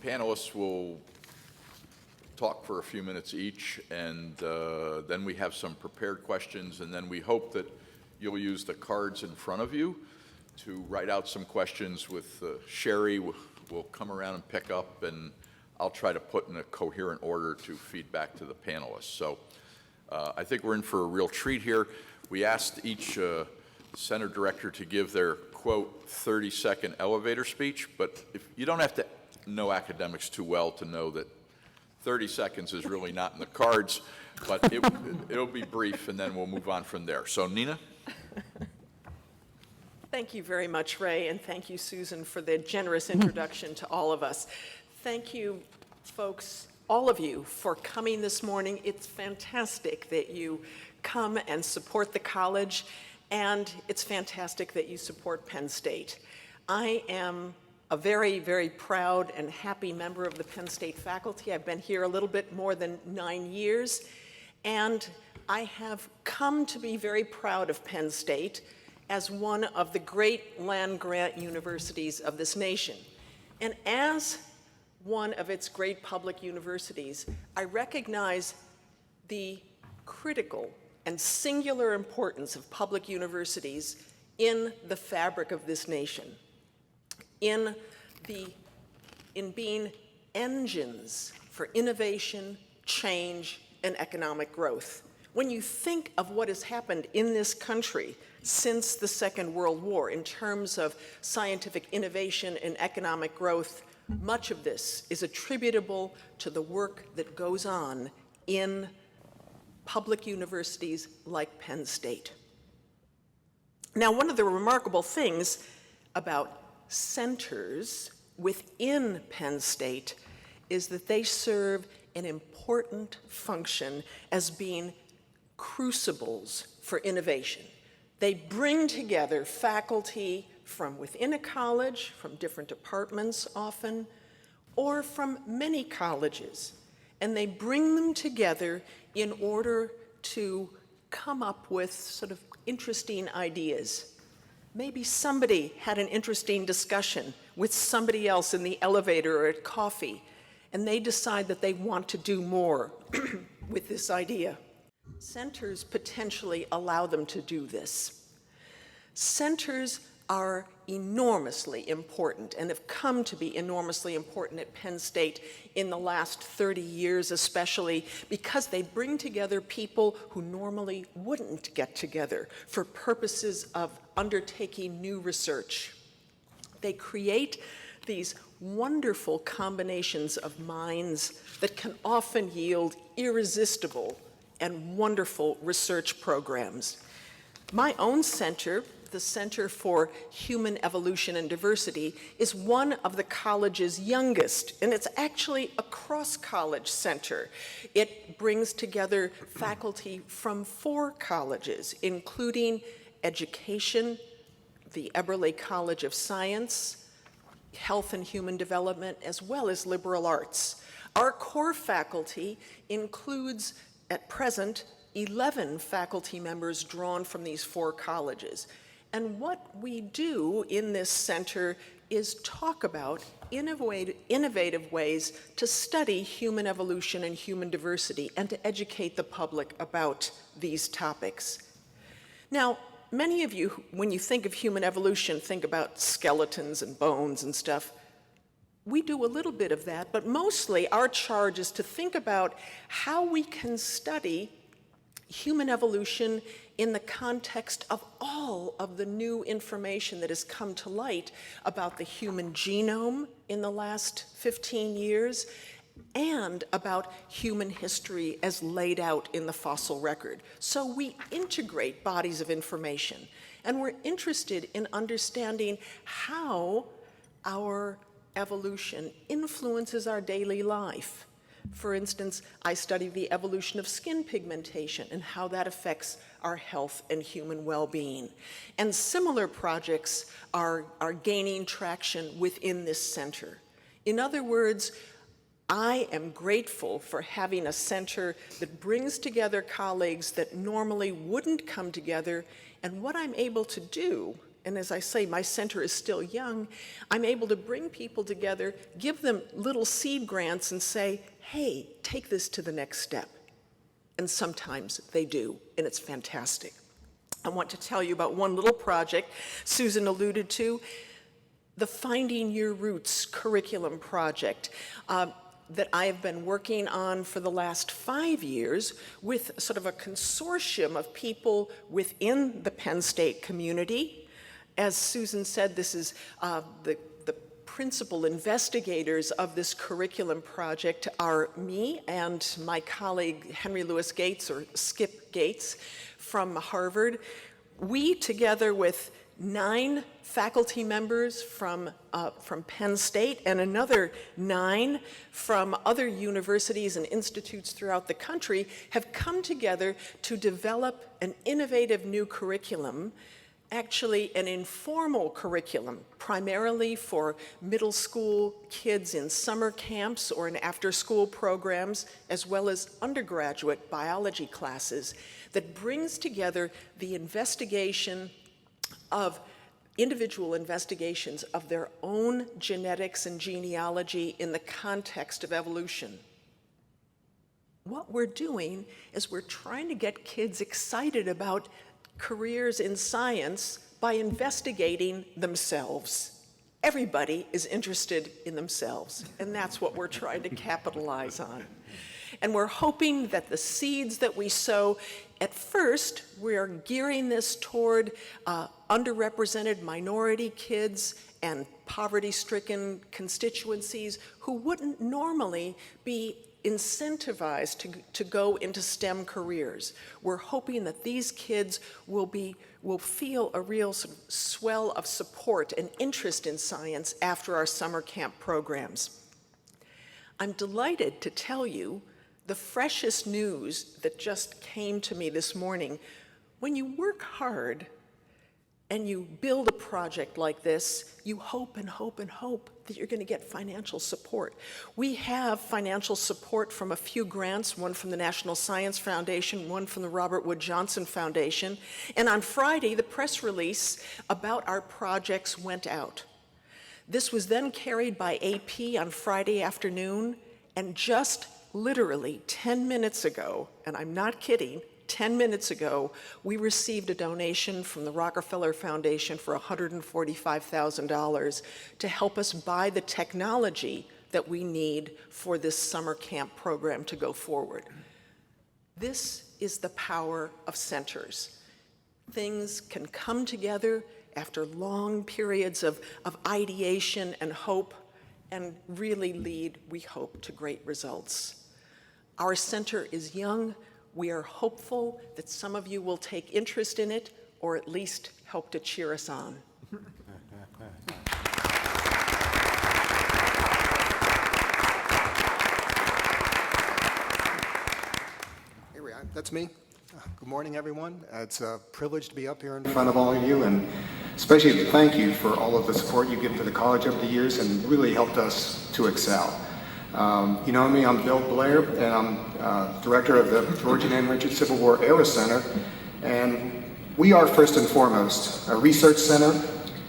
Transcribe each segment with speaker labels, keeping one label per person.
Speaker 1: panelists will talk for a few minutes each, and then we have some prepared questions, and then we hope that you'll use the cards in front of you to write out some questions with Sherry. Will come around and pick up, and I'll try to put in a coherent order to feed back to the panelists. So I think we're in for a real treat here. We asked each center director to give their, quote, 30-second elevator speech, but if you don't have to know academics too well to know that 30 seconds is really not in the cards, but it'll be brief, and then we'll move on from there. So, Nina?
Speaker 2: Thank you very much, Ray, and thank you, Susan, for the generous introduction to all of us. Thank you, folks, all of you, for coming this morning. It's fantastic that you come and support the college, and it's fantastic that you support Penn State. I am a very, very proud and happy member of the Penn State faculty. I've been here a little bit more than 9 years, and I have come to be very proud of Penn State as one of the great land-grant universities of this nation. And as one of its great public universities, I recognize the critical and singular importance of public universities in the fabric of this nation, in being engines for innovation, change, and economic growth. When you think of what has happened in this country since the Second World War in terms of scientific innovation and economic growth, much of this is attributable to the work that goes on in public universities like Penn State. Now, one of the remarkable things about centers within Penn State is that they serve an important function as being crucibles for innovation. They bring together faculty from within a college, from different departments often, or from many colleges, and they bring them together in order to come up with sort of interesting ideas. Maybe somebody had an interesting discussion with somebody else in the elevator or at coffee, and they decide that they want to do more with this idea. Centers potentially allow them to do this. Centers are enormously important and have come to be enormously important at Penn State in the last 30 years, especially because they bring together people who normally wouldn't get together for purposes of undertaking new research. They create these wonderful combinations of minds that can often yield irresistible and wonderful research programs. My own center, the Center for Human Evolution and Diversity, is one of the college's youngest, and it's actually a cross-college center. It brings together faculty from 4 colleges, including education, the Eberle College of Science, health and human development, as well as liberal arts. Our core faculty includes, at present, 11 faculty members drawn from these 4 colleges. And what we do in this center is talk about innovative ways to study human evolution and human diversity and to educate the public about these topics. Now, many of you, when you think of human evolution, think about skeletons and bones and stuff. We do a little bit of that, but mostly our charge is to think about how we can study human evolution in the context of all of the new information that has come to light about the human genome in the last 15 years and about human history as laid out in the fossil record. So we integrate bodies of information, and we're interested in understanding how our evolution influences our daily life. For instance, I study the evolution of skin pigmentation and how that affects our health and human well-being. And similar projects are gaining traction within this center. In other words, I am grateful for having a center that brings together colleagues that normally wouldn't come together, and what I'm able to do and as I say, my center is still young, I'm able to bring people together, give them little seed grants and say, hey, take this to the next step. And sometimes they do, and it's fantastic. I want to tell you about one little project Susan alluded to, the Finding Your Roots curriculum project. That I have been working on for the last 5 years with sort of a consortium of people within the Penn State community. As Susan said, this is the principal investigators of this curriculum project are me and my colleague Henry Louis Gates, or Skip Gates, from Harvard. We, together with 9 faculty members from Penn State and another 9 from other universities and institutes throughout the country, have come together to develop an innovative new curriculum, actually an informal curriculum, primarily for middle school kids in summer camps or in after-school programs, as well as undergraduate biology classes, that brings together the investigation of individual investigations of their own genetics and genealogy in the context of evolution. What we're doing is we're trying to get kids excited about careers in science by investigating themselves. Everybody is interested in themselves, and that's what we're trying to capitalize on. And we're hoping that the seeds that we sow, at first, we are gearing this toward underrepresented minority kids and poverty-stricken constituencies who wouldn't normally be incentivized to go into STEM careers. We're hoping that these kids will feel a real sort of swell of support and interest in science after our summer camp programs. I'm delighted to tell you the freshest news that just came to me this morning. When you work hard and you build a project like this, you hope and hope and hope that you're going to get financial support. We have financial support from a few grants, one from the National Science Foundation, one from the Robert Wood Johnson Foundation, and on Friday, the press release about our projects went out. This was then carried by AP on Friday afternoon, and just literally 10 minutes ago, and I'm not kidding, 10 minutes ago, we received a donation from the Rockefeller Foundation for $145,000 to help us buy the technology that we need for this summer camp program to go forward. This is the power of centers. Things can come together after long periods of ideation and hope and really lead, we hope, to great results. Our center is young. We are hopeful that some of you will take interest in it, or at least help to cheer us on.
Speaker 3: Here we are. That's me. Good morning, everyone. It's a privilege to be up here in front of all of you, and especially to thank you for all of the support you've given to the college over the years and really helped us to excel. You know me, I'm Bill Blair, and I'm director of the George and Ann Richards Civil War Era Center. And we are first and foremost a research center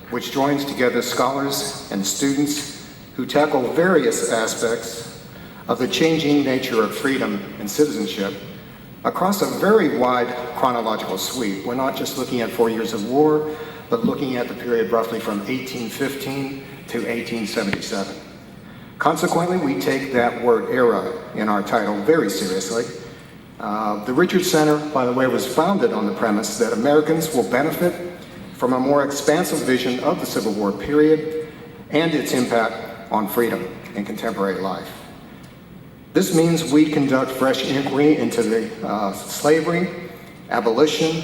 Speaker 3: which joins together scholars and students who tackle various aspects of the changing nature of freedom and citizenship across a very wide chronological sweep. We're not just looking at 4 years of war, but looking at the period roughly from 1815 to 1877. Consequently, we take that word era in our title very seriously. The Richards Center, by the way, was founded on the premise that Americans will benefit from a more expansive vision of the Civil War period and its impact on freedom in contemporary life. This means we conduct fresh inquiry into the slavery, abolition,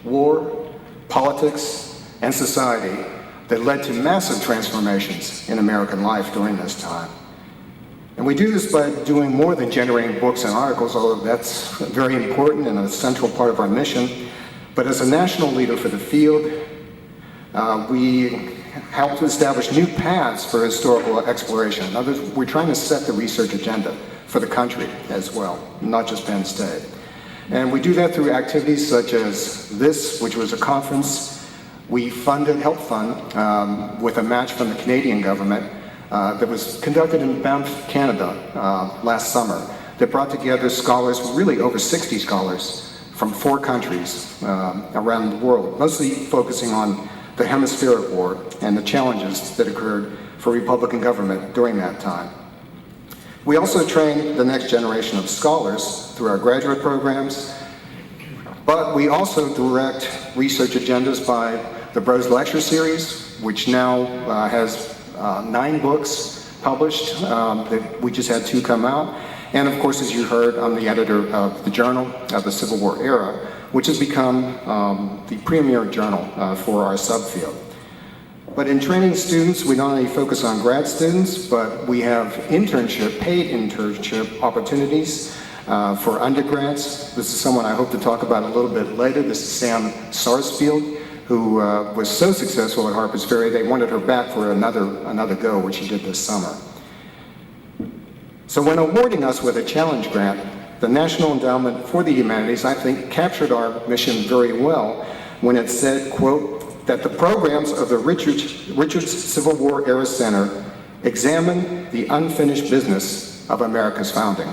Speaker 3: war, politics, and society that led to massive transformations in American life during this time. And we do this by doing more than generating books and articles, although that's very important and a central part of our mission. But as a national leader for the field, we help to establish new paths for historical exploration. In other words, we're trying to set the research agenda for the country as well, not just Penn State. And we do that through activities such as this, which was a conference We helped fund, with a match from the Canadian government, that was conducted in Banff, Canada, last summer, that brought together scholars, really over 60 scholars from 4 countries around the world, mostly focusing on the Hemispheric War and the challenges that occurred for Republican government during that time. We also train the next generation of scholars through our graduate programs, but we also direct research agendas by the Brose Lecture Series, which now has 9 books published, that we just had 2 come out. And of course, as you heard, I'm the editor of the Journal of the Civil War Era, which has become the premier journal for our subfield. But in training students, we not only focus on grad students, but we have paid internship opportunities for undergrads. This is someone I hope to talk about a little bit later. This is Sam Sarsfield, who was so successful at Harpers Ferry, they wanted her back for another go, which she did this summer. So when awarding us with a challenge grant, the National Endowment for the Humanities, I think, captured our mission very well when it said, quote, that the programs of the Richards Civil War Era Center examine the unfinished business of America's founding.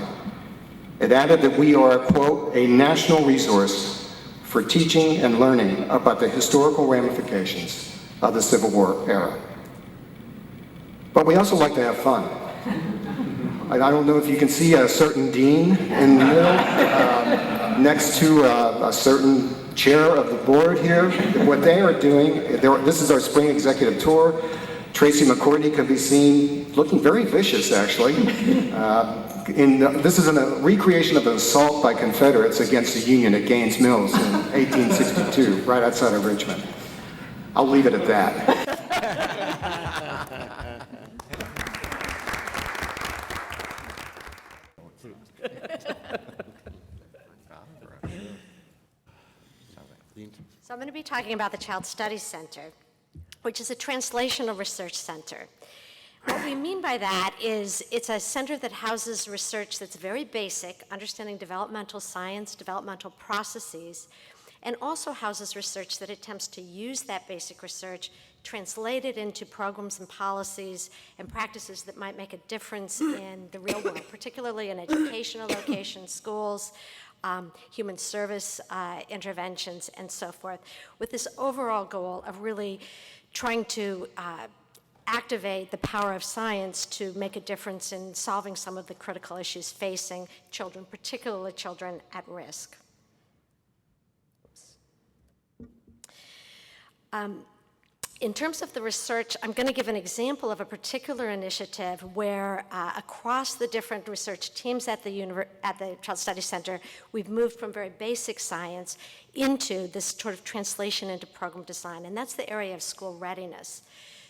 Speaker 3: It added that we are, quote, a national resource for teaching and learning about the historical ramifications of the Civil War era. But we also like to have fun. I don't know if you can see a certain dean in the middle, next to a certain chair of the board here. What they are doing, this is our spring executive tour. Tracy McCourtney could be seen looking very vicious, actually. This is a recreation of an assault by Confederates against the Union at Gaines Mills in 1862, right outside of Richmond. I'll leave it at that.
Speaker 4: So I'm going to be talking about the Child Studies Center, which is a translational research center. What we mean by that is it's a center that houses research that's very basic, understanding developmental science, developmental processes, and also houses research that attempts to use that basic research, translate it into programs and policies and practices that might make a difference in the real world, particularly in educational locations, schools, human service interventions, and so forth, with this overall goal of really trying to activate the power of science to make a difference in solving some of the critical issues facing children, particularly children at risk. In terms of the research, I'm going to give an example of a particular initiative where across the different research teams at the Child Studies Center, we've moved from very basic science into this sort of translation into program design, and that's the area of school readiness.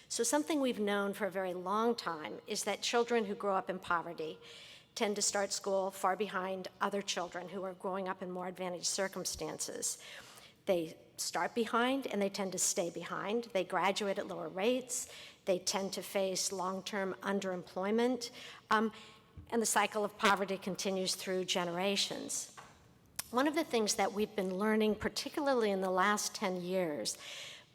Speaker 4: So something we've known for a very long time is that children who grow up in poverty tend to start school far behind other children who are growing up in more advantaged circumstances. They start behind and they tend to stay behind. They graduate at lower rates. They tend to face long-term underemployment. And the cycle of poverty continues through generations. One of the things that we've been learning, particularly in the last 10 years,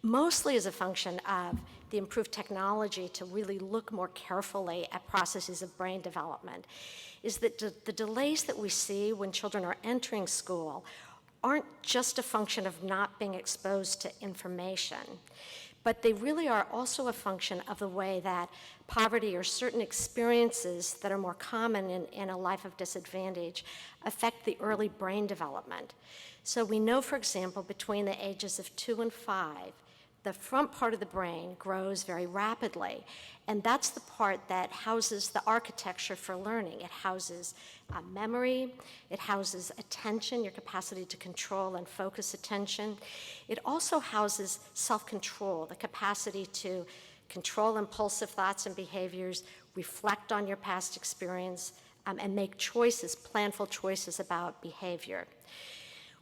Speaker 4: mostly as a function of the improved technology to really look more carefully at processes of brain development, is that the delays that we see when children are entering school aren't just a function of not being exposed to information, but they really are also a function of the way that poverty or certain experiences that are more common in a life of disadvantage affect the early brain development. So we know, for example, between the ages of 2 and 5, the front part of the brain grows very rapidly, and that's the part that houses the architecture for learning. It houses memory, it houses attention, your capacity to control and focus attention. It also houses self-control, the capacity to control impulsive thoughts and behaviors, reflect on your past experience, and make choices, planful choices about behavior.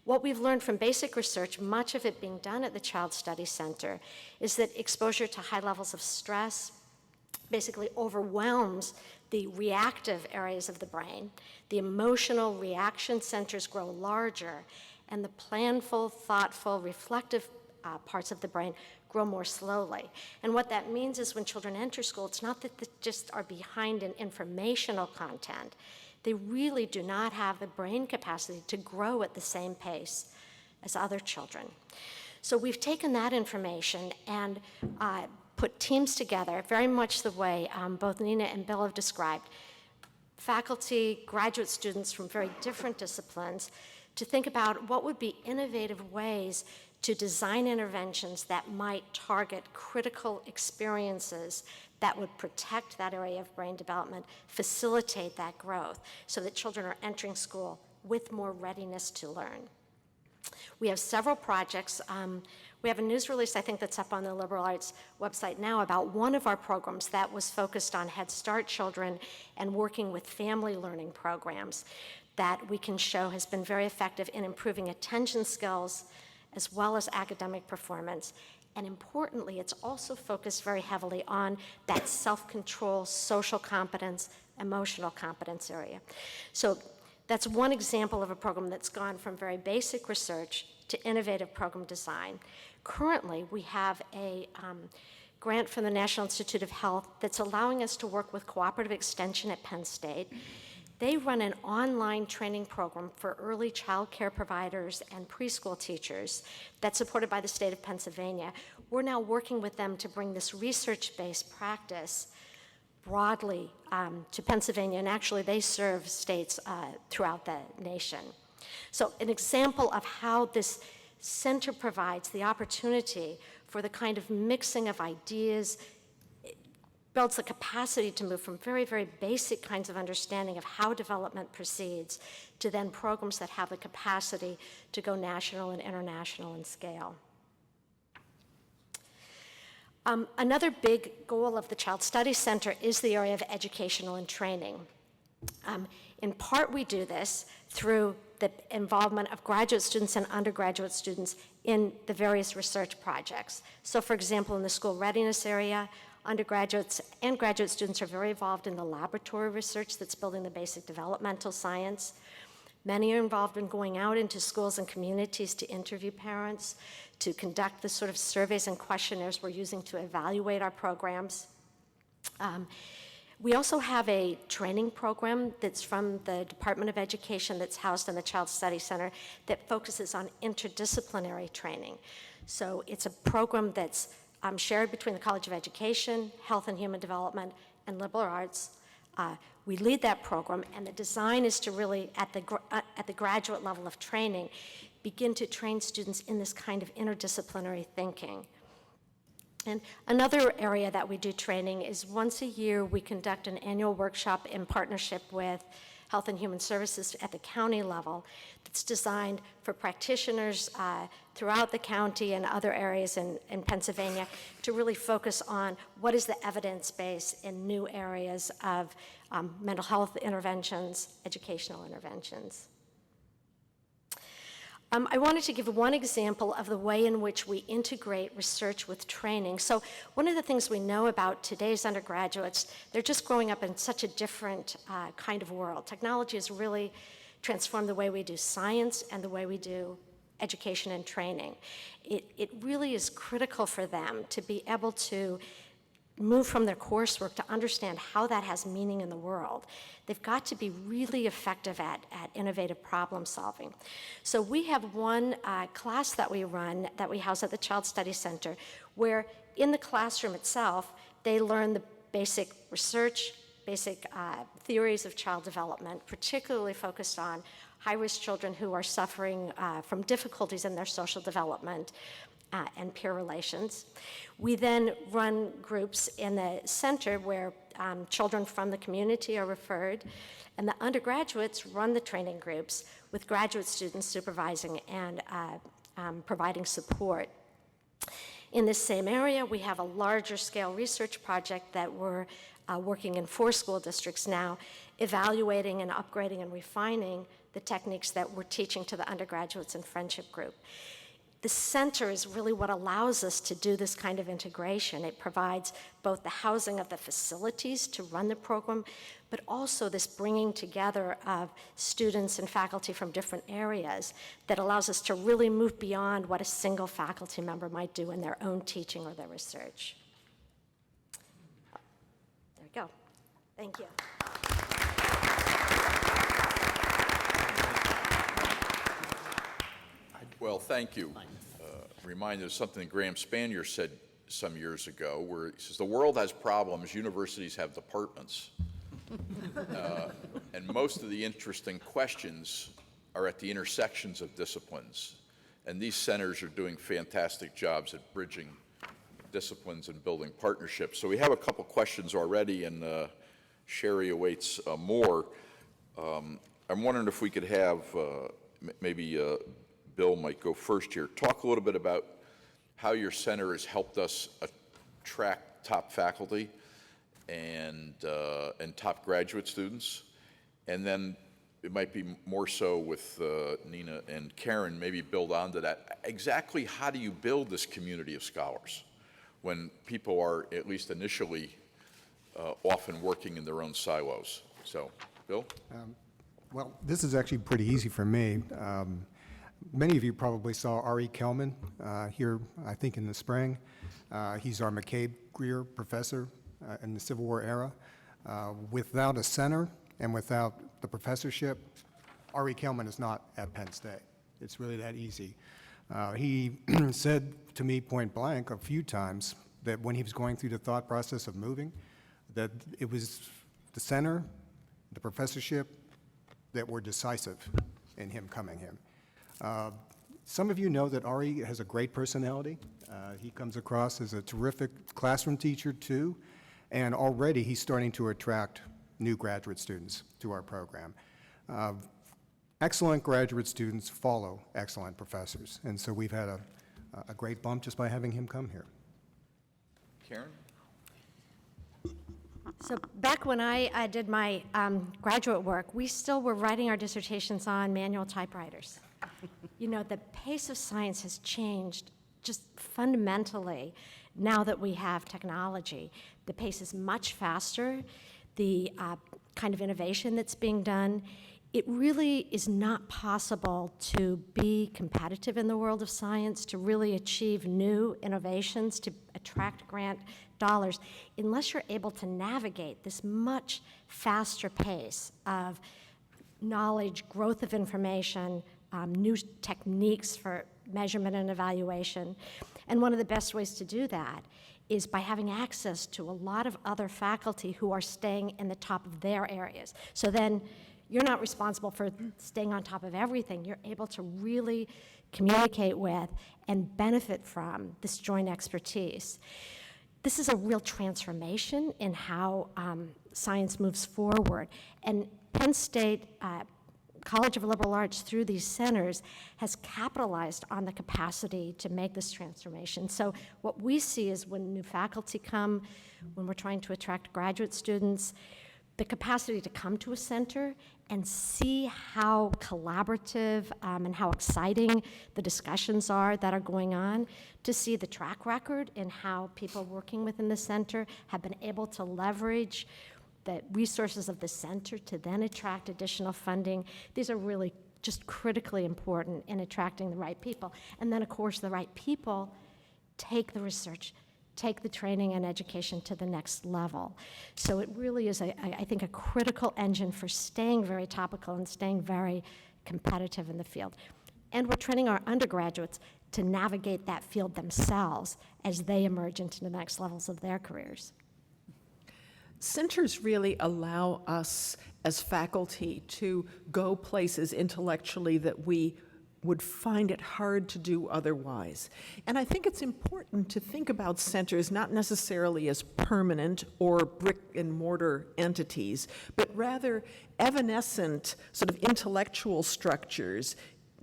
Speaker 4: What we've learned from basic research, much of it being done at the Child Studies Center, is that exposure to high levels of stress basically overwhelms the reactive areas of the brain. The emotional reaction centers grow larger, and the planful, thoughtful, reflective parts of the brain grow more slowly. And what that means is when children enter school, it's not that they just are behind in informational content. They really do not have the brain capacity to grow at the same pace as other children. So we've taken that information and put teams together, very much the way both Nina and Bill have described, faculty, graduate students from very different disciplines, to think about what would be innovative ways to design interventions that might target critical experiences that would protect that area of brain development, facilitate that growth, so that children are entering school with more readiness to learn. We have several projects. We have a news release, I think, that's up on the liberal arts website now about one of our programs that was focused on Head Start children and working with family learning programs that we can show has been very effective in improving attention skills as well as academic performance. And importantly, it's also focused very heavily on that self-control, social competence, emotional competence area. So that's one example of a program that's gone from very basic research to innovative program design. Currently, we have a grant from the National Institute of Health that's allowing us to work with Cooperative Extension at Penn State. They run an online training program for early child care providers and preschool teachers that's supported by the state of Pennsylvania. We're now working with them to bring this research-based practice broadly to Pennsylvania, and actually they serve states throughout the nation. So an example of how this center provides the opportunity for the kind of mixing of ideas, builds the capacity to move from very, very basic kinds of understanding of how development proceeds to then programs that have the capacity to go national and international in scale. Another big goal of the Child Studies Center is the area of educational and training. In part, we do this through the involvement of graduate students and undergraduate students in the various research projects. So, for example, in the school readiness area, undergraduates and graduate students are very involved in the laboratory research that's building the basic developmental science. Many are involved in going out into schools and communities to interview parents, to conduct the sort of surveys and questionnaires we're using to evaluate our programs. We also have a training program that's from the Department of Education that's housed in the Child Study Center that focuses on interdisciplinary training. So it's a program that's shared between the College of Education, Health and Human Development, and Liberal Arts. We lead that program, and the design is to really, at the graduate level of training, begin to train students in this kind of interdisciplinary thinking. And another area that we do training is once a year we conduct an annual workshop in partnership with Health and Human Services at the county level that's designed for practitioners throughout the county and other areas in Pennsylvania to really focus on what is the evidence base in new areas of mental health interventions, educational interventions. I wanted to give one example of the way in which we integrate research with training. So one of the things we know about today's undergraduates, they're just growing up in such a different kind of world. Technology has really transformed the way we do science and the way we do education and training. It really is critical for them to be able to move from their coursework to understand how that has meaning in the world. They've got to be really effective at innovative problem solving. So we have one class that we run, that we house at the Child Study Center, where in the classroom itself, they learn the basic research, basic theories of child development, particularly focused on high-risk children who are suffering from difficulties in their social development, and peer relations. We then run groups in the center where children from the community are referred, and the undergraduates run the training groups with graduate students supervising and providing support. In this same area, we have a larger scale research project that we're working in 4 school districts now, evaluating and upgrading and refining the techniques that we're teaching to the undergraduates in Friendship Group. The center is really what allows us to do this kind of integration. It provides both the housing of the facilities to run the program, but also this bringing together of students and faculty from different areas that allows us to really move beyond what a single faculty member might do in their own teaching or their research. There we go. Thank you.
Speaker 1: Well, thank you. Reminded of something Graham Spanier said some years ago, where he says, the world has problems, universities have departments. And most of the interesting questions are at the intersections of disciplines. And these centers are doing fantastic jobs at bridging disciplines and building partnerships. So we have a couple questions already, and Sherry awaits more. I'm wondering if we could have maybe Bill might go first here. Talk a little bit about how your center has helped us attract top faculty and top graduate students. And then it might be more so with Nina and Karen, maybe build onto that. Exactly how do you build this community of scholars when people are, at least initially, often working in their own silos? So, Bill?
Speaker 3: Well, this is actually pretty easy for me. Many of you probably saw Ari Kelman here, I think, in the spring. He's our McCabe Greer professor in the Civil War era. Without a center and without the professorship, Ari Kelman is not at Penn State. It's really that easy. He said to me point blank a few times that when he was going through the thought process of moving, that it was the center, the professorship, that were decisive in him coming here. Some of you know that Ari has a great personality. He comes across as a terrific classroom teacher too, and already he's starting to attract new graduate students to our program. Excellent graduate students follow excellent professors, and so we've had a great bump just by having him come here.
Speaker 1: Karen?
Speaker 4: So back when I did my graduate work, we still were writing our dissertations on manual typewriters. You know, the pace of science has changed just fundamentally now that we have technology. The pace is much faster. The kind of innovation that's being done, it really is not possible to be competitive in the world of science, to really achieve new innovations, to attract grant dollars, unless you're able to navigate this much faster pace of knowledge, growth of information, new techniques for measurement and evaluation. And one of the best ways to do that is by having access to a lot of other faculty who are staying in the top of their areas. So then you're not responsible for staying on top of everything. You're able to really communicate with and benefit from this joint expertise. This is a real transformation in how science moves forward. And Penn State College of Liberal Arts, through these centers, has capitalized on the capacity to make this transformation. So what we see is when new faculty come, when we're trying to attract graduate students, the capacity to come to a center and see how collaborative and how exciting the discussions are that are going on, to see the track record in how people working within the center have been able to leverage the resources of the center to then attract additional funding. These are really just critically important in attracting the right people. And then, of course, the right people take the research, take the training and education to the next level. So it really is, I think, a critical engine for staying very topical and staying very competitive in the field. And we're training our undergraduates to navigate that field themselves as they emerge into the next levels of their careers.
Speaker 2: Centers really allow us as faculty to go places intellectually that we would find it hard to do otherwise. And I think it's important to think about centers not necessarily as permanent or brick and mortar entities, but rather evanescent sort of intellectual structures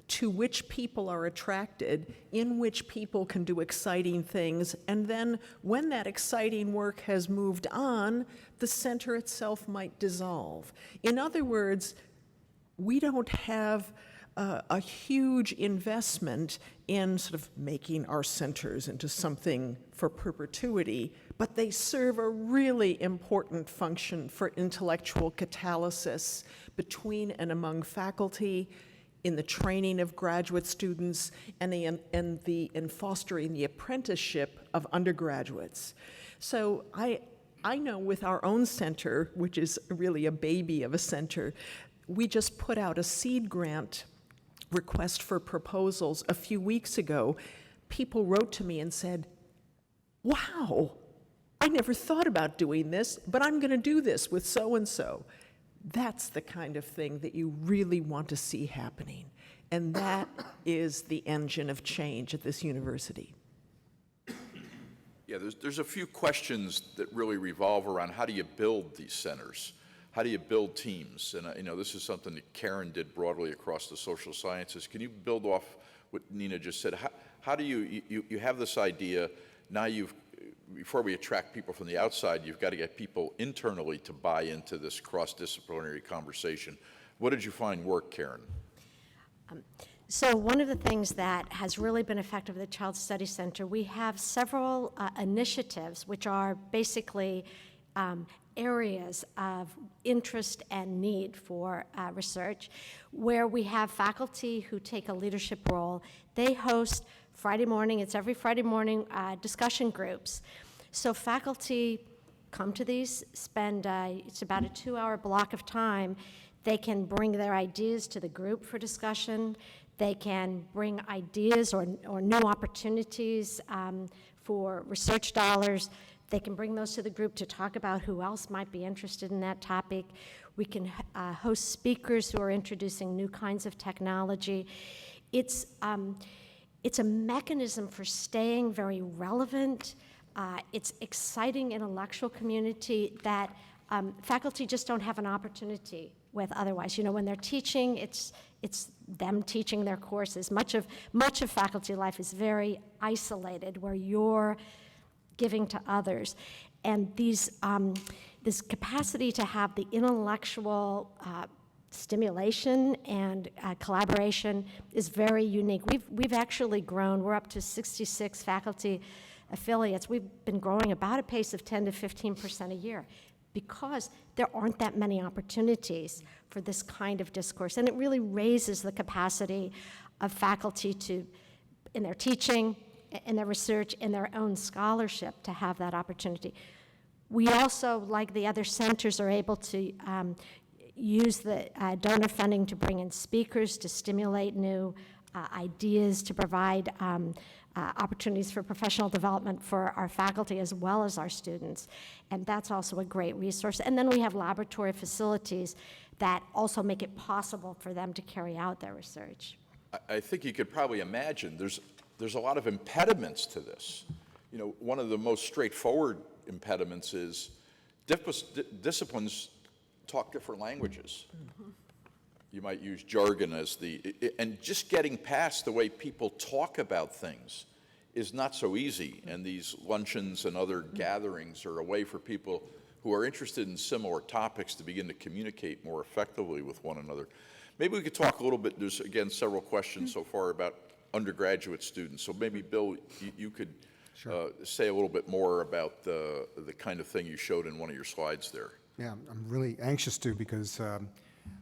Speaker 2: to which people are attracted, in which people can do exciting things, and then when that exciting work has moved on, the center itself might dissolve. In other words, we don't have a huge investment in sort of making our centers into something for perpetuity, but they serve a really important function for intellectual catalysis between and among faculty, in the training of graduate students, and in fostering the apprenticeship of undergraduates. So I know with our own center, which is really a baby of a center, we just put out a seed grant request for proposals a few weeks ago. People wrote to me and said, wow, I never thought about doing this, but I'm going to do this with so-and-so. That's the kind of thing that you really want to see happening. And that is the engine of change at this university.
Speaker 1: Yeah, there's a few questions that really revolve around how do you build these centers? How do you build teams? And this is something that Karen did broadly across the social sciences. Can you build off what Nina just said? How do you have this idea, now before we attract people from the outside, you've got to get people internally to buy into this cross-disciplinary conversation. What did you find work, Karen?
Speaker 4: So one of the things that has really been effective at the Child Study Center, we have several initiatives which are basically areas of interest and need for research, where we have faculty who take a leadership role. They host Friday morning, it's every Friday morning, discussion groups. So faculty come to these, spend, it's about a 2-hour block of time. They can bring their ideas to the group for discussion. They can bring ideas or new opportunities for research dollars. They can bring those to the group to talk about who else might be interested in that topic. We can host speakers who are introducing new kinds of technology. It's a mechanism for staying very relevant. It's exciting intellectual community that faculty just don't have an opportunity with otherwise. When they're teaching, it's them teaching their courses. Much of faculty life is very isolated, where you're giving to others. And this capacity to have the intellectual stimulation and collaboration is very unique. We've actually grown. We're up to 66 faculty affiliates. We've been growing about a pace of 10 to 15% a year, because there aren't that many opportunities for this kind of discourse. And it really raises the capacity of faculty to, in their teaching, in their research, in their own scholarship, to have that opportunity. We also, like the other centers, are able to use the donor funding to bring in speakers, to stimulate new ideas, to provide opportunities for professional development for our faculty as well as our students. And that's also a great resource. And then we have laboratory facilities that also make it possible for them to carry out their research.
Speaker 1: I think you could probably imagine there's a lot of impediments to this. One of the most straightforward impediments is disciplines talk different languages. Mm-hmm. You might use jargon and just getting past the way people talk about things is not so easy. And these luncheons and other gatherings are a way for people who are interested in similar topics to begin to communicate more effectively with one another. Maybe we could talk a little bit, there's again several questions so far about undergraduate students. So maybe Bill, you could say a little bit more about the kind of thing you showed in one of your slides there.
Speaker 3: Yeah, I'm really anxious to, because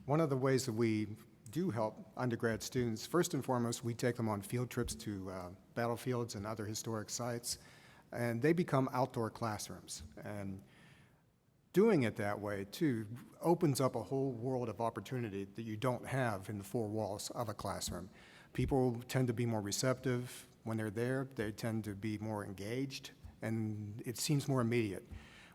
Speaker 3: one of the ways that we do help undergrad students, first and foremost, we take them on field trips to battlefields and other historic sites, and they become outdoor classrooms. And doing it that way, too, opens up a whole world of opportunity that you don't have in the four walls of a classroom. People tend to be more receptive when they're there. They tend to be more engaged, and it seems more immediate.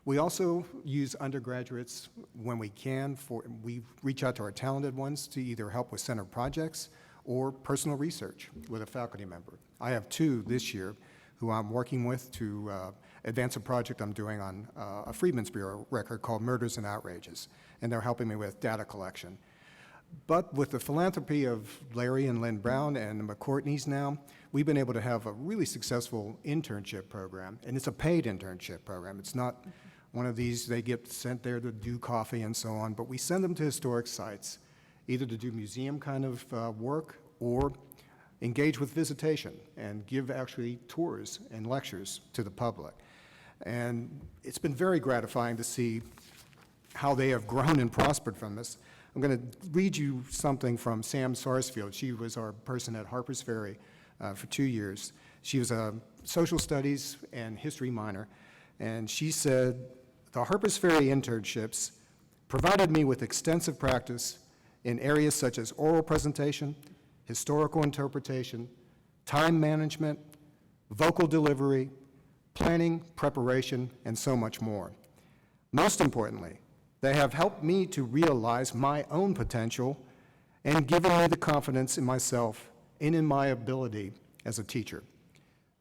Speaker 3: We also use undergraduates when we can. We reach out to our talented ones to either help with center projects or personal research with a faculty member. I have two this year who I'm working with to advance a project I'm doing on a Freedmen's Bureau record called Murders and Outrages, and they're helping me with data collection. But with the philanthropy of Larry and Lynn Brown and the McCourtneys now, we've been able to have a really successful internship program, and it's a paid internship program. It's not one of these, they get sent there to do coffee and so on, but we send them to historic sites either to do museum kind of work or engage with visitation and give actually tours and lectures to the public. And it's been very gratifying to see how they have grown and prospered from this. I'm going to read you something from Sam Sarsfield. She was our person at Harpers Ferry for 2 years. She was a social studies and history minor, and she said, "The Harpers Ferry internships provided me with extensive practice in areas such as oral presentation, historical interpretation, time management, vocal delivery, planning, preparation, and so much more. Most importantly, they have helped me to realize my own potential and given me the confidence in myself and in my ability as a teacher.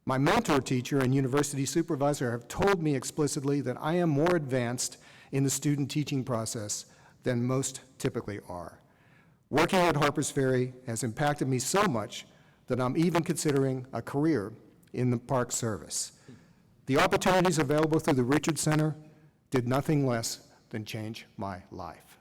Speaker 3: My mentor teacher and university supervisor have told me explicitly that I am more advanced in the student teaching process than most typically are. Working at Harpers Ferry has impacted me so much that I'm even considering a career in the Park Service. The opportunities available through the Richard Center did nothing less than change my life."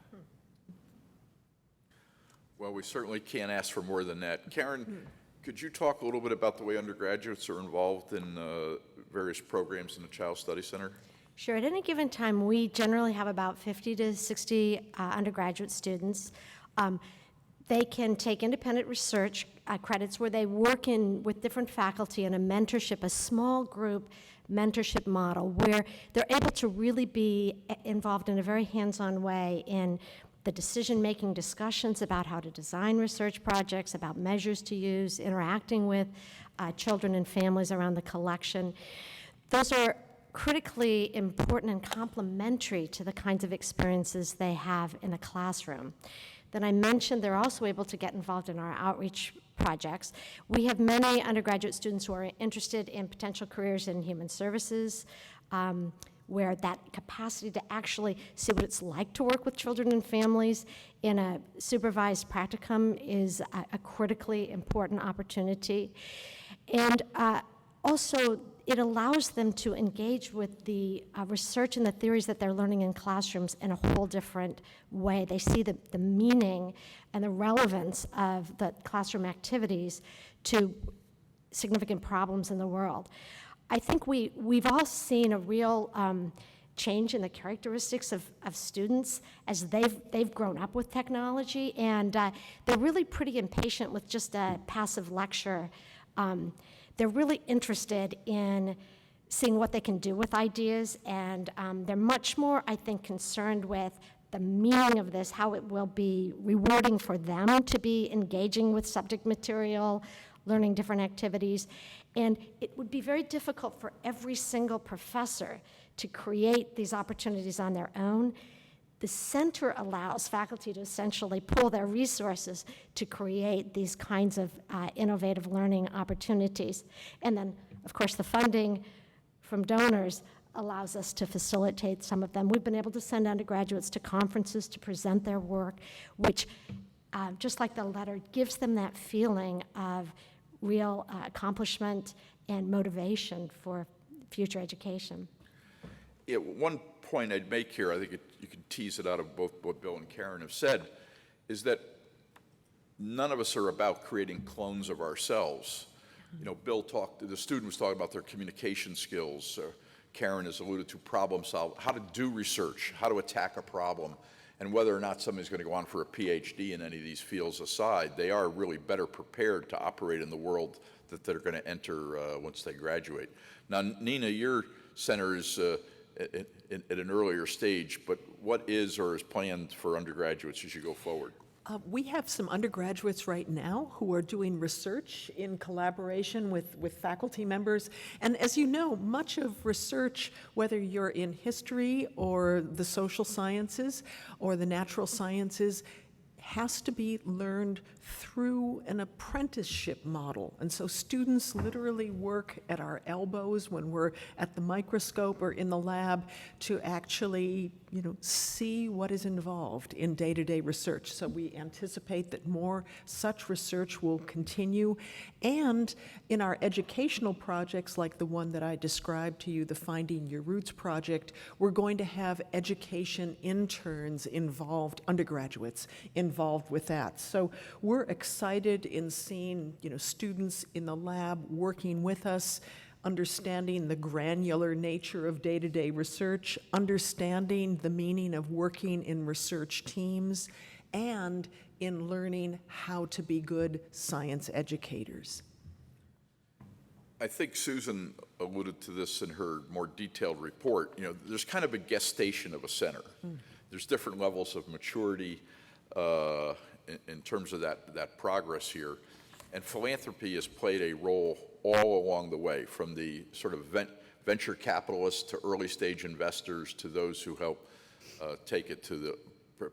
Speaker 1: Well, we certainly can't ask for more than that. Karen, could you talk a little bit about the way undergraduates are involved in various programs in the Child Study Center?
Speaker 4: Sure. At any given time, we generally have about 50 to 60 undergraduate students. They can take independent research credits where they work with different faculty in a mentorship, a small group mentorship model, where they're able to really be involved in a very hands-on way in the decision-making discussions about how to design research projects, about measures to use, interacting with children and families around the collection. Those are critically important and complementary to the kinds of experiences they have in a classroom. Then I mentioned they're also able to get involved in our outreach projects. We have many undergraduate students who are interested in potential careers in human services, where that capacity to actually see what it's like to work with children and families in a supervised practicum is a critically important opportunity. And also, it allows them to engage with the research and the theories that they're learning in classrooms in a whole different way. They see the meaning and the relevance of the classroom activities to significant problems in the world. I think we've all seen a real change in the characteristics of students as they've grown up with technology, and they're really pretty impatient with just a passive lecture. They're really interested in seeing what they can do with ideas, and they're much more, I think, concerned with the meaning of this, how it will be rewarding for them to be engaging with subject material, learning different activities. And it would be very difficult for every single professor to create these opportunities on their own. The center allows faculty to essentially pool their resources to create these kinds of innovative learning opportunities. And then, of course, the funding from donors allows us to facilitate some of them. We've been able to send undergraduates to conferences to present their work, which, just like the letter, gives them that feeling of real accomplishment and motivation for future education.
Speaker 1: Yeah, one point I'd make here, I think you can tease it out of both what Bill and Karen have said, is that none of us are about creating clones of ourselves. You know, the student was talking about their communication skills. Karen has alluded to problem solving, how to do research, how to attack a problem, and whether or not somebody's going to go on for a PhD in any of these fields aside, they are really better prepared to operate in the world that they're going to enter once they graduate. Now, Nina, your center is at an earlier stage, but what is or is planned for undergraduates as you go forward?
Speaker 2: We have some undergraduates right now who are doing research in collaboration with faculty members. And as you know, much of research, whether you're in history or the social sciences or the natural sciences, has to be learned through an apprenticeship model. And so students literally work at our elbows when we're at the microscope or in the lab to actually see what is involved in day-to-day research. So we anticipate that more such research will continue. And in our educational projects like the one that I described to you, the Finding Your Roots project, we're going to have education interns involved, undergraduates involved with that. So we're excited in seeing, students in the lab working with us, understanding the granular nature of day-to-day research, understanding the meaning of working in research teams, and in learning how to be good science educators.
Speaker 1: I think Susan alluded to this in her more detailed report. There's kind of a gestation of a center. There's different levels of maturity in terms of that progress here. And philanthropy has played a role all along the way, from the sort of venture capitalists to early stage investors to those who help take it to the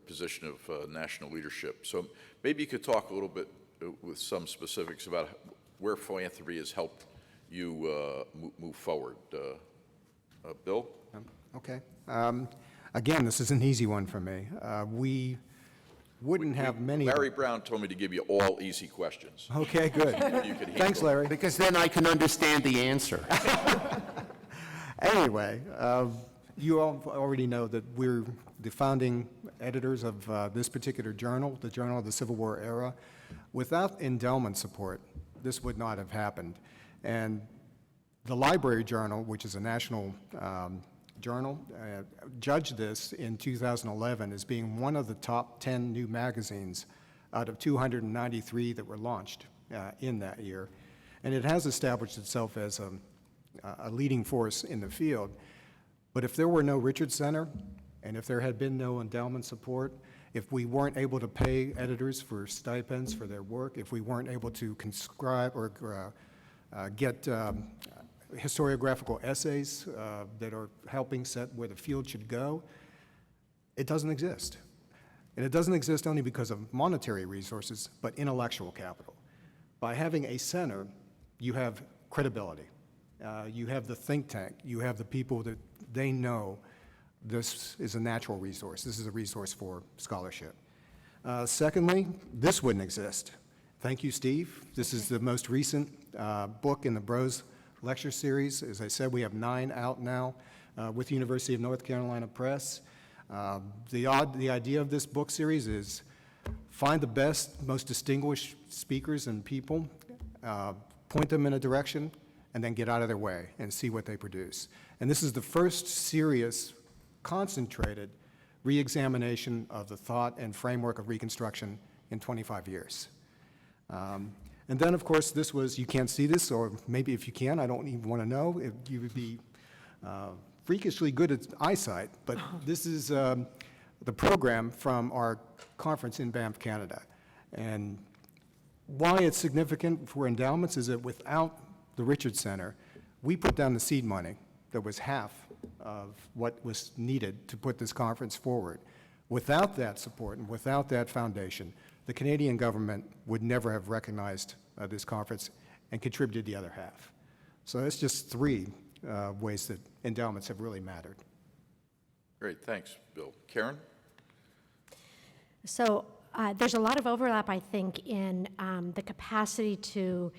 Speaker 1: position of national leadership. So maybe you could talk a little bit with some specifics about where philanthropy has helped you move forward. Bill?
Speaker 3: Okay. Again, this is an easy one for me. We wouldn't have many.
Speaker 1: Larry Brown told me to give you all easy questions.
Speaker 3: Okay, good.
Speaker 1: You could
Speaker 3: Thanks,
Speaker 1: handle it.
Speaker 3: Larry.
Speaker 5: Because then I can understand the answer.
Speaker 3: Anyway, you all already know that we're the founding editors of this particular journal, the Journal of the Civil War Era. Without endowment support, this would not have happened. And the Library Journal, which is a national journal, judged this in 2011 as being one of the top 10 new magazines out of 293 that were launched in that year. And it has established itself as a leading force in the field. But if there were no Richards Center, and if there had been no endowment support, if we weren't able to pay editors for stipends for their work, if we weren't able to conscribe or get historiographical essays that are helping set where the field should go, it doesn't exist. And it doesn't exist only because of monetary resources, but intellectual capital. By having a center, you have credibility. You have the think tank. You have the people that they know this is a natural resource. This is a resource for scholarship. Secondly, this wouldn't exist. Thank you, Steve. This is the most recent book in the Bros lecture series. As I said, we have 9 out now with the University of North Carolina Press. The idea of this book series is find the best, most distinguished speakers and people, point them in a direction, and then get out of their way and see what they produce. And this is the first serious, concentrated re-examination of the thought and framework of Reconstruction in 25 years. And then, of course, this was, you can't see this, or maybe if you can, I don't even want to know, you would be freakishly good at eyesight, but this is the program from our conference in Banff, Canada. And why it's significant for endowments is that without the Richards Center, we put down the seed money that was half of what was needed to put this conference forward. Without that support and without that foundation, the Canadian government would never have recognized this conference and contributed the other half. So that's just 3 ways that endowments have really mattered.
Speaker 1: Great, thanks, Bill. Karen?
Speaker 4: So there's a lot of overlap, I think, in the capacity to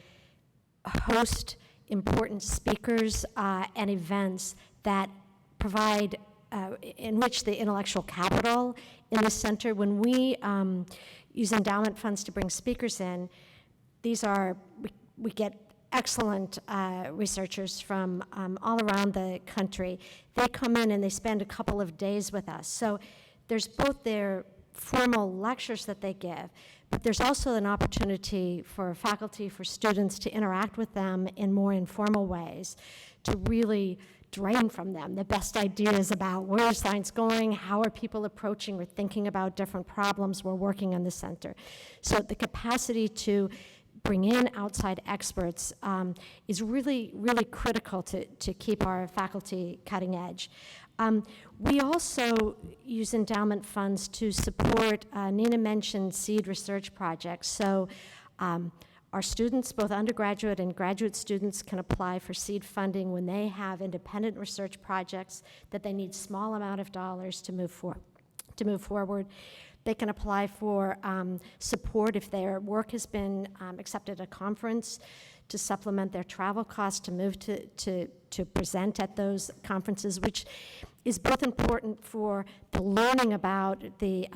Speaker 4: host important speakers and events that provide, enrich the intellectual capital in the center. When we use endowment funds to bring speakers in, we get excellent researchers from all around the country. They come in and they spend a couple of days with us. So there's both their formal lectures that they give, but there's also an opportunity for faculty, for students to interact with them in more informal ways, to really drain from them the best ideas about where is science going, how are people approaching or thinking about different problems we're working on the center. So the capacity to bring in outside experts is really, really critical to keep our faculty cutting edge. We also use endowment funds to support, Nina mentioned seed research projects. So Our students, both undergraduate and graduate students, can apply for seed funding when they have independent research projects that they need small amount of dollars to move forward. They can apply for support if their work has been accepted at a conference, to supplement their travel costs to move to present at those conferences, which is both important for the learning about the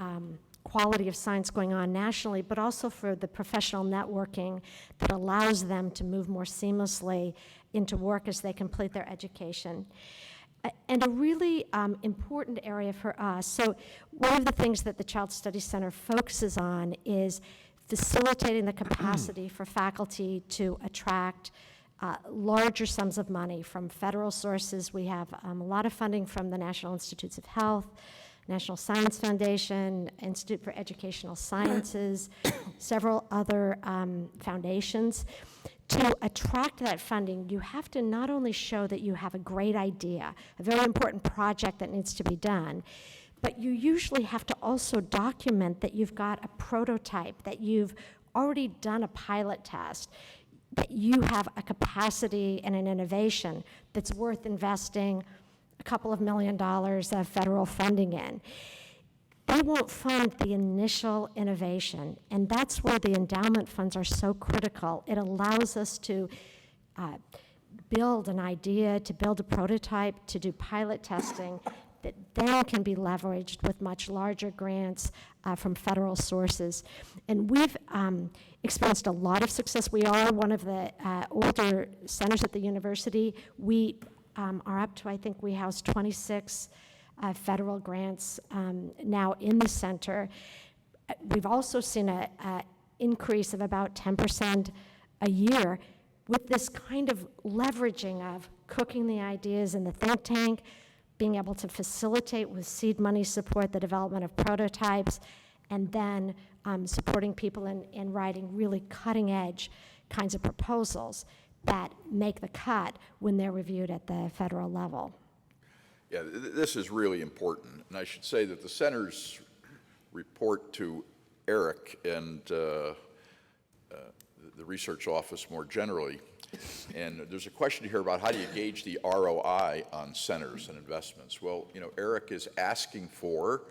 Speaker 4: quality of science going on nationally, but also for the professional networking that allows them to move more seamlessly into work as they complete their education. And a really important area for us, so one of the things that the Child Studies Center focuses on is facilitating the capacity for faculty to attract larger sums of money from federal sources. We have a lot of funding from the National Institutes of Health, National Science Foundation, Institute for Educational Sciences, several other foundations. To attract that funding, you have to not only show that you have a great idea, a very important project that needs to be done, but you usually have to also document that you've got a prototype, that you've already done a pilot test, that you have a capacity and an innovation that's worth investing a couple of $1 million of federal funding in. They won't fund the initial innovation, and that's where the endowment funds are so critical. It allows us to build an idea, to build a prototype, to do pilot testing that then can be leveraged with much larger grants from federal sources. And we've experienced a lot of success. We are one of the older centers at the university. We are up to, I think we house 26 federal grants now in the center. We've also seen an increase of about 10% a year with this kind of leveraging of cooking the ideas in the think tank, being able to facilitate with seed money support the development of prototypes, and then supporting people in writing really cutting edge kinds of proposals that make the cut when they're reviewed at the federal level.
Speaker 1: Yeah, this is really important. And I should say that the center's report to Eric and the research office more generally, and there's a question here about how do you gauge the ROI on centers and investments. Well, you know, Eric is asking for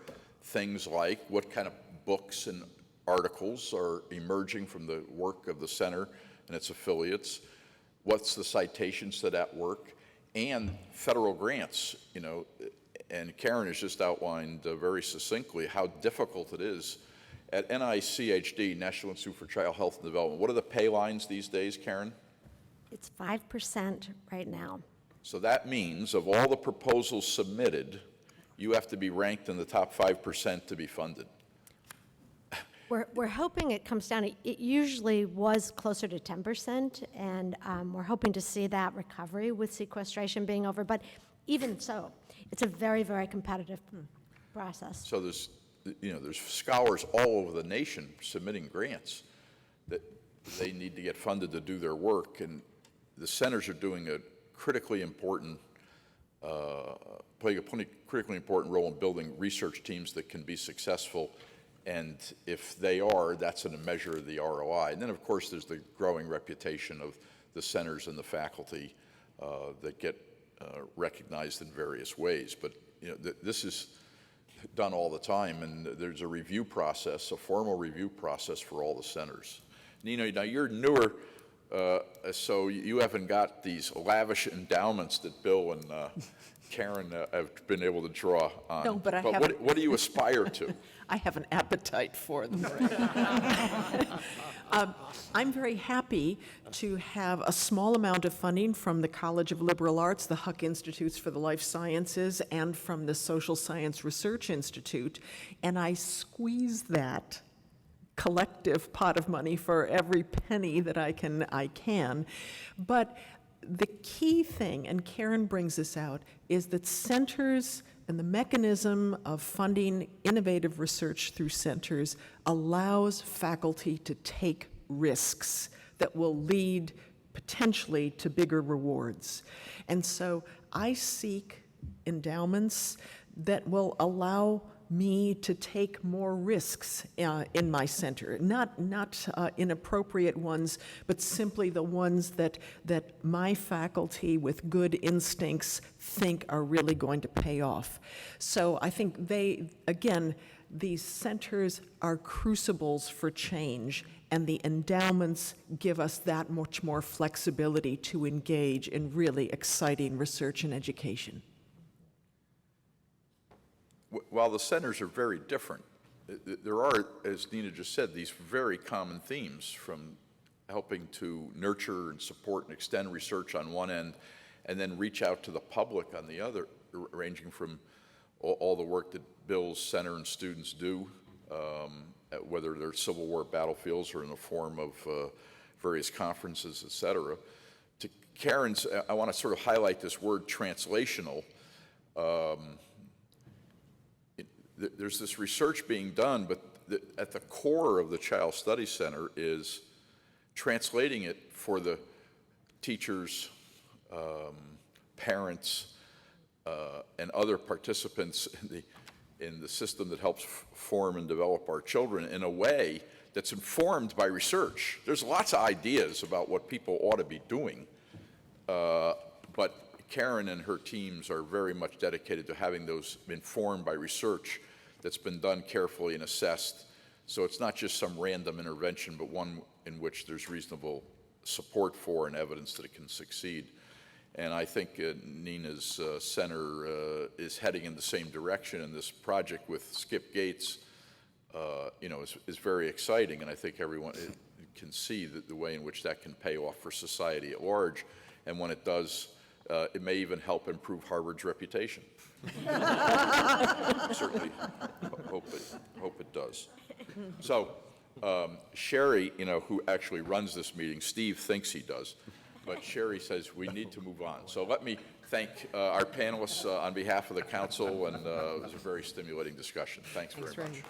Speaker 1: things like what kind of books and articles are emerging from the work of the center and its affiliates, what's the citations to that work, and federal grants, you know, and Karen has just outlined very succinctly how difficult it is. At NICHD, National Institute for Child Health and Development, what are the pay lines these days, Karen?
Speaker 4: It's 5% right now.
Speaker 1: So that means of all the proposals submitted, you have to be ranked in the top 5% to be funded.
Speaker 4: We're hoping it comes down. It usually was closer to 10%, and we're hoping to see that recovery with sequestration being over. But even so, it's a very, very competitive process.
Speaker 1: So there's, you know, there's scholars all over the nation submitting grants that they need to get funded to do their work, and the centers are doing a critically important, playing a critically important role in building research teams that can be successful. And if they are, that's a measure of the ROI. And then, of course, there's the growing reputation of the centers and the faculty that get recognized in various ways. But you know, this is done all the time, and there's a review process, a formal review process for all the centers. Nina, now you're newer, so you haven't got these lavish endowments that Bill and Karen have been able to draw on.
Speaker 2: No, but I have.
Speaker 1: What do you aspire to?
Speaker 2: I have an appetite for them. I'm very happy to have a small amount of funding from the College of Liberal Arts, the Huck Institutes for the Life Sciences, and from the Social Science Research Institute, and I squeeze that collective pot of money for every penny that I can. But the key thing, and Karen brings this out, is that centers and the mechanism of funding innovative research through centers allows faculty to take risks that will lead potentially to bigger rewards. And so I seek endowments that will allow me to take more risks in my center, not inappropriate ones, but simply the ones that my faculty with good instincts think are really going to pay off. So I think these centers are crucibles for change, and the endowments give us that much more flexibility to engage in really exciting research and education.
Speaker 1: While the centers are very different, there are, as Nina just said, these very common themes, from helping to nurture and support and extend research on one end, and then reach out to the public on the other, ranging from all the work that Bill's center and students do, whether they're Civil War battlefields or in the form of various conferences, et cetera. To Karen's, I want to sort of highlight this word translational. There's this research being done, but at the core of the Child Study Center is translating it for the teachers, parents, and other participants in the system that helps form and develop our children in a way that's informed by research. There's lots of ideas about what people ought to be doing, but Karen and her teams are very much dedicated to having those informed by research that's been done carefully and assessed. So it's not just some random intervention, but one in which there's reasonable support for and evidence that it can succeed. And I think Nina's center is heading in the same direction, and this project with Skip Gates, is very exciting, and I think everyone can see the way in which that can pay off for society at large, and when it does, it may even help improve Harvard's reputation. Certainly hope it does. So Sherry, who actually runs this meeting, Steve thinks he does, but Sherry says we need to move on. So let me thank our panelists on behalf of the council, and it was a very stimulating discussion. Thanks very much.